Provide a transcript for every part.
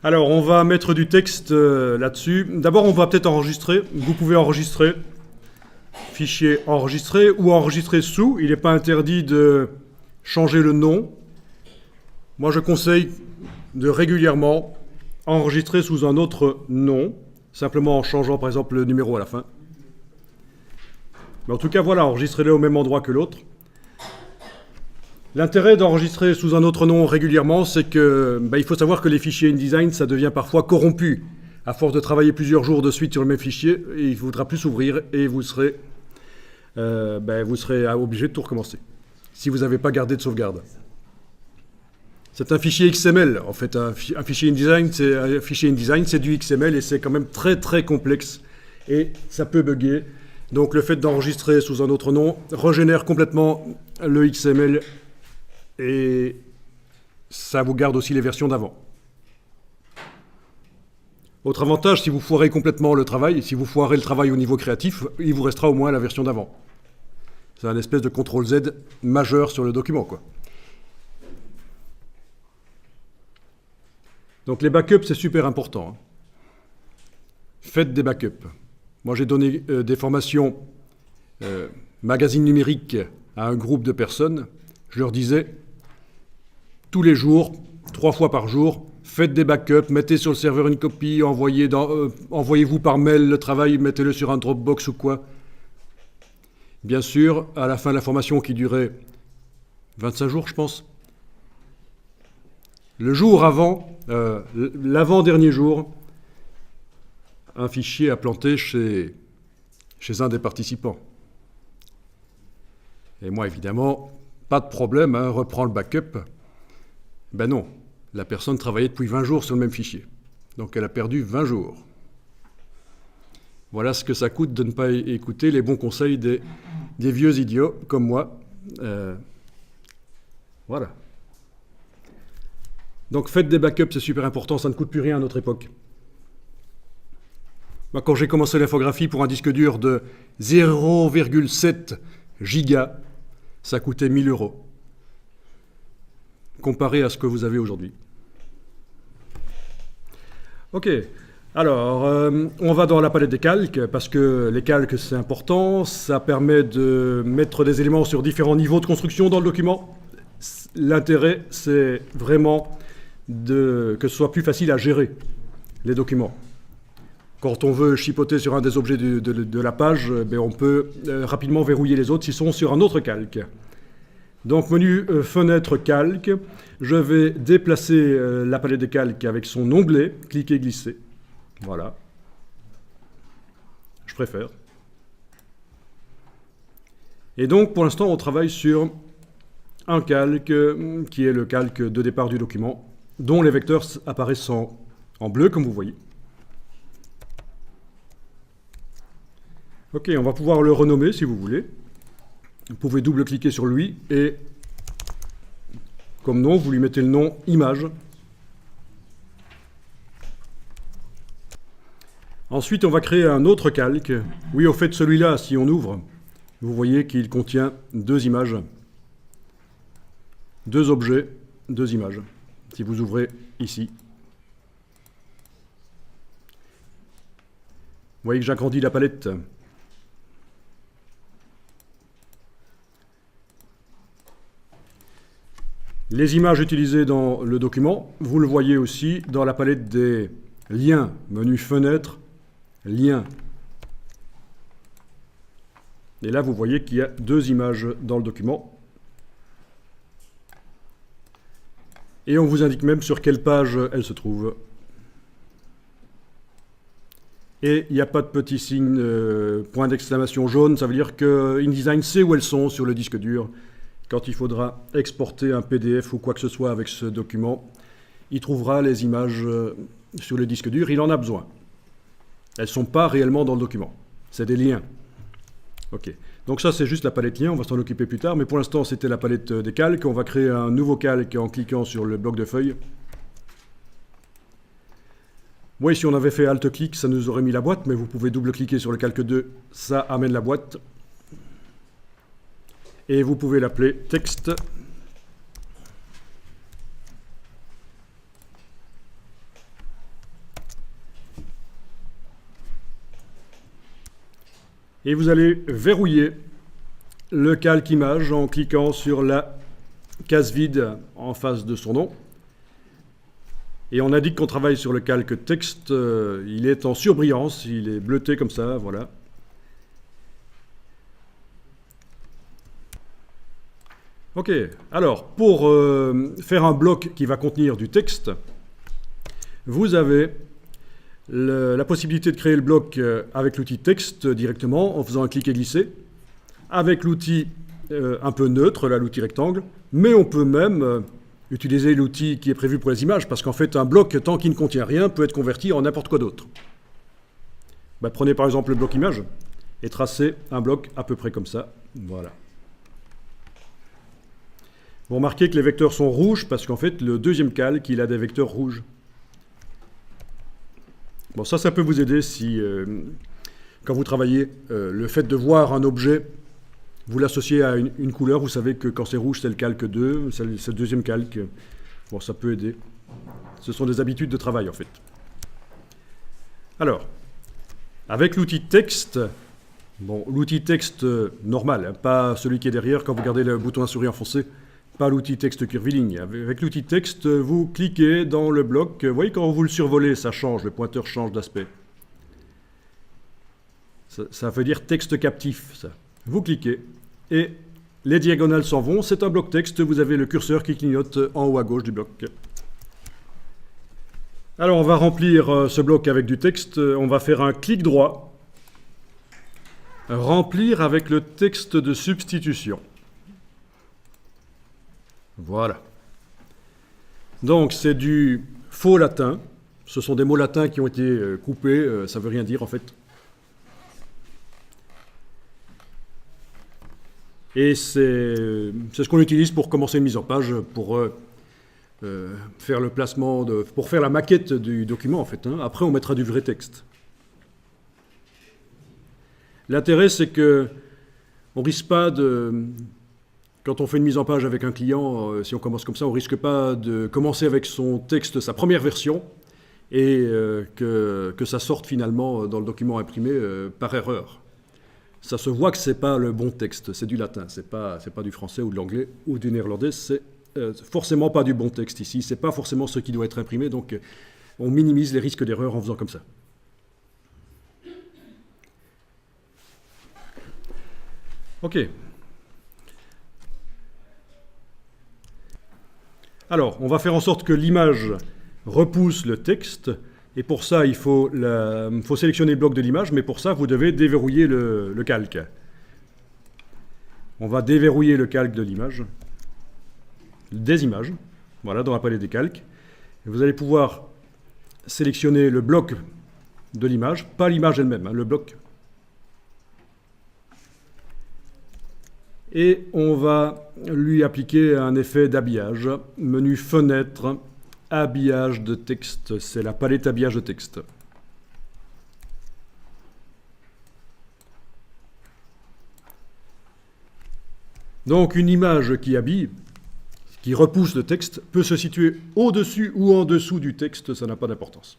Alors, on va mettre du texte là-dessus. D'abord, on va peut-être enregistrer. Vous pouvez enregistrer, fichier enregistré ou enregistrer sous. Il n'est pas interdit de changer le nom. Moi, je conseille de régulièrement enregistrer sous un autre nom, simplement en changeant par exemple le numéro à la fin. Mais en tout cas, voilà, enregistrez-le au même endroit que l'autre. L'intérêt d'enregistrer sous un autre nom régulièrement, c'est que il faut savoir que les fichiers InDesign, ça devient parfois corrompu. À force de travailler plusieurs jours de suite sur le même fichier, il ne faudra plus s'ouvrir et vous serez obligé de tout recommencer, si vous n'avez pas gardé de sauvegarde. C'est un fichier XML, en fait. Un fichier InDesign, c'est du XML et c'est quand même très très complexe et ça peut bugger. Donc le fait d'enregistrer sous un autre nom régénère complètement le XML et ça vous garde aussi les versions d'avant. Autre avantage, si vous foirez complètement le travail, si vous foirez le travail au niveau créatif, il vous restera au moins la version d'avant. C'est un espèce de CTRL-Z majeur sur le document, quoi. Donc les backups, c'est super important. Faites des backups. Moi, j'ai donné des formations magazine numérique à un groupe de personnes. Je leur disais, tous les jours, 3 fois par jour, faites des backups, mettez sur le serveur une copie, envoyez-vous par mail le travail, mettez-le sur un Dropbox ou quoi. Bien sûr, à la fin de la formation qui durait 25 jours, je pense, le jour avant, l'avant-dernier jour, un fichier a planté chez un des participants. Et moi, évidemment, pas de problème, reprends le backup. Ben non, la personne travaillait depuis 20 jours sur le même fichier. Donc elle a perdu 20 jours. Voilà ce que ça coûte de ne pas écouter les bons conseils des vieux idiots comme moi. Voilà. Donc faites des backups, c'est super important, ça ne coûte plus rien à notre époque. Moi, quand j'ai commencé l'infographie pour un disque dur de 0,7 gigas, ça coûtait 1 000 €, comparé à ce que vous avez aujourd'hui. Ok, alors on va dans la palette des calques, parce que les calques c'est important, ça permet de mettre des éléments sur différents niveaux de construction dans le document. L'intérêt c'est vraiment que ce soit plus facile à gérer les documents. Quand on veut chipoter sur un des objets de la page, on peut rapidement verrouiller les autres s'ils sont sur un autre calque. Donc menu fenêtre calque, je vais déplacer la palette de calque avec son onglet, cliquer, glisser. Voilà. Je préfère. Et donc pour l'instant on travaille sur un calque qui est le calque de départ du document, dont les vecteurs apparaissent en bleu comme vous voyez. Ok, on va pouvoir le renommer si vous voulez. Vous pouvez double-cliquer sur lui et, comme nom, vous lui mettez le nom image. Ensuite, on va créer un autre calque. Oui, au fait, celui-là, si on ouvre, vous voyez qu'il contient 2 images. 2 objets, 2 images. Si vous ouvrez ici. Vous voyez que j'agrandis la palette. Les images utilisées dans le document, vous le voyez aussi dans la palette des liens, menu fenêtre, liens. Et là, vous voyez qu'il y a 2 images dans le document. Et on vous indique même sur quelle page elles se trouvent. Et il n'y a pas de petit signe point d'exclamation jaune, ça veut dire que InDesign sait où elles sont sur le disque dur. Quand il faudra exporter un PDF ou quoi que ce soit avec ce document, il trouvera les images sur le disque dur, il en a besoin. Elles ne sont pas réellement dans le document, c'est des liens. Ok, donc ça c'est juste la palette liens, on va s'en occuper plus tard, mais pour l'instant c'était la palette des calques. On va créer un nouveau calque en cliquant sur le bloc de feuilles. Oui, si on avait fait Alt-clic, ça nous aurait mis la boîte, mais vous pouvez double-cliquer sur le calque 2, ça amène la boîte. Et vous pouvez l'appeler texte. Et vous allez verrouiller le calque image en cliquant sur la case vide en face de son nom. Et on indique qu'on travaille sur le calque texte. Il est en surbrillance, il est bleuté comme ça, voilà. Ok, alors pour faire un bloc qui va contenir du texte, vous avez la possibilité de créer le bloc avec l'outil texte directement en faisant un clic et glisser, avec l'outil un peu neutre, là l'outil rectangle, mais on peut même utiliser l'outil qui est prévu pour les images, parce qu'en fait un bloc, tant qu'il ne contient rien, peut être converti en n'importe quoi d'autre. Ben, prenez par exemple le bloc image et tracez un bloc à peu près comme ça, voilà. Vous remarquez que les vecteurs sont rouges parce qu'en fait, le deuxième calque, il a des vecteurs rouges. Bon, ça peut vous aider si, quand vous travaillez, le fait de voir un objet, vous l'associez à une couleur, vous savez que quand c'est rouge, c'est le calque 2, c'est le deuxième calque. Bon, ça peut aider. Ce sont des habitudes de travail, en fait. Alors, avec l'outil texte, bon, l'outil texte normal, hein, pas celui qui est derrière quand vous gardez le bouton à souris enfoncé, pas l'outil texte curviligne. Avec l'outil texte, vous cliquez dans le bloc. Vous voyez, quand vous le survolez, ça change, le pointeur change d'aspect. Ça veut dire texte captif, ça. Vous cliquez et les diagonales s'en vont. C'est un bloc texte, vous avez le curseur qui clignote en haut à gauche du bloc. Alors, on va remplir ce bloc avec du texte. On va faire un clic droit. Remplir avec le texte de substitution. Voilà. Donc, c'est du faux latin. Ce sont des mots latins qui ont été coupés. Ça ne veut rien dire, en fait. Et c'est ce qu'on utilise pour commencer une mise en page, pour faire le placement, pour faire la maquette du document, en fait. Hein. Après, on mettra du vrai texte. L'intérêt, c'est que on risque pas de... Quand on fait une mise en page avec un client, si on commence comme ça, on ne risque pas de commencer avec son texte, sa première version, et que ça sorte finalement dans le document imprimé par erreur. Ça se voit que ce n'est pas le bon texte, c'est du latin, ce n'est pas du français ou de l'anglais ou du néerlandais, c'est forcément pas du bon texte ici, ce n'est pas forcément ce qui doit être imprimé, donc on minimise les risques d'erreur en faisant comme ça. Ok. Alors, on va faire en sorte que l'image repousse le texte, et pour ça, il faut sélectionner le bloc de l'image, mais pour ça, vous devez déverrouiller le calque. On va déverrouiller le calque de l'image, des images, voilà, dans la palette des calques. Et vous allez pouvoir sélectionner le bloc de l'image, pas l'image elle-même, hein, le bloc. Et on va lui appliquer un effet d'habillage. Menu fenêtre, habillage de texte. C'est la palette habillage de texte. Donc une image qui habille, qui repousse le texte, peut se situer au-dessus ou en dessous du texte, ça n'a pas d'importance.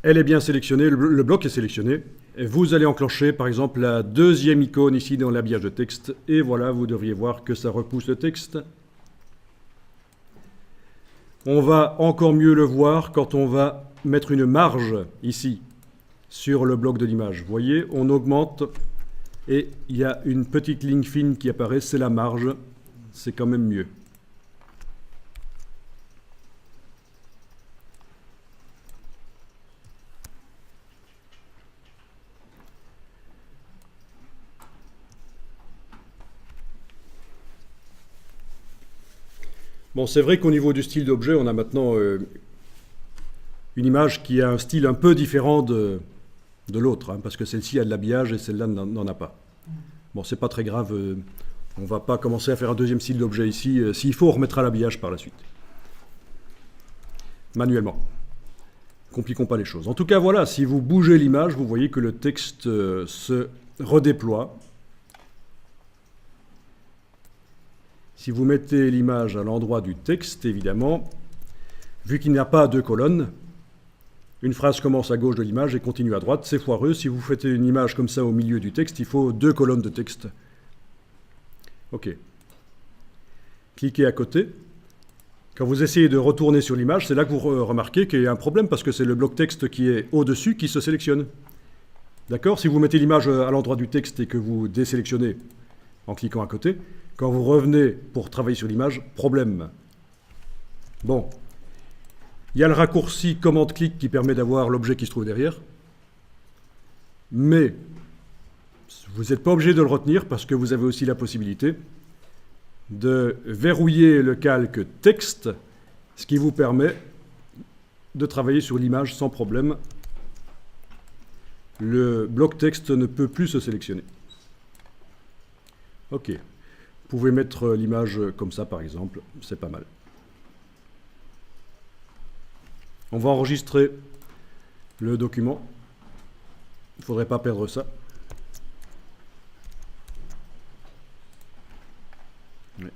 Elle est bien sélectionnée, le bloc est sélectionné. Et vous allez enclencher par exemple la deuxième icône ici dans l'habillage de texte. Et voilà, vous devriez voir que ça repousse le texte. On va encore mieux le voir quand on va mettre une marge ici sur le bloc de l'image. Vous voyez, on augmente et il y a une petite ligne fine qui apparaît, c'est la marge. C'est quand même mieux. Bon, c'est vrai qu'au niveau du style d'objet, on a maintenant une image qui a un style un peu différent de l'autre, hein, parce que celle-ci a de l'habillage et celle-là n'en a pas. Bon, c'est pas très grave, on va pas commencer à faire un deuxième style d'objet ici. S'il faut, on remettra l'habillage par la suite. Manuellement. Compliquons pas les choses. En tout cas, voilà, si vous bougez l'image, vous voyez que le texte se redéploie. Si vous mettez l'image à l'endroit du texte, évidemment, vu qu'il n'y a pas deux colonnes, Une phrase commence à gauche de l'image et continue à droite, c'est foireux. Si vous faites une image comme ça au milieu du texte, il faut 2 colonnes de texte. OK. Cliquez à côté. Quand vous essayez de retourner sur l'image, c'est là que vous remarquez qu'il y a un problème parce que c'est le bloc texte qui est au-dessus qui se sélectionne. D'accord? Si vous mettez l'image à l'endroit du texte et que vous désélectionnez en cliquant à côté, quand vous revenez pour travailler sur l'image, problème. Bon. Il y a le raccourci commande-clic qui permet d'avoir l'objet qui se trouve derrière. Mais vous n'êtes pas obligé de le retenir parce que vous avez aussi la possibilité de verrouiller le calque texte, ce qui vous permet de travailler sur l'image sans problème. Le bloc texte ne peut plus se sélectionner. OK. Vous pouvez mettre l'image comme ça, par exemple. C'est pas mal. On va enregistrer le document. Il ne faudrait pas perdre ça. Ouais.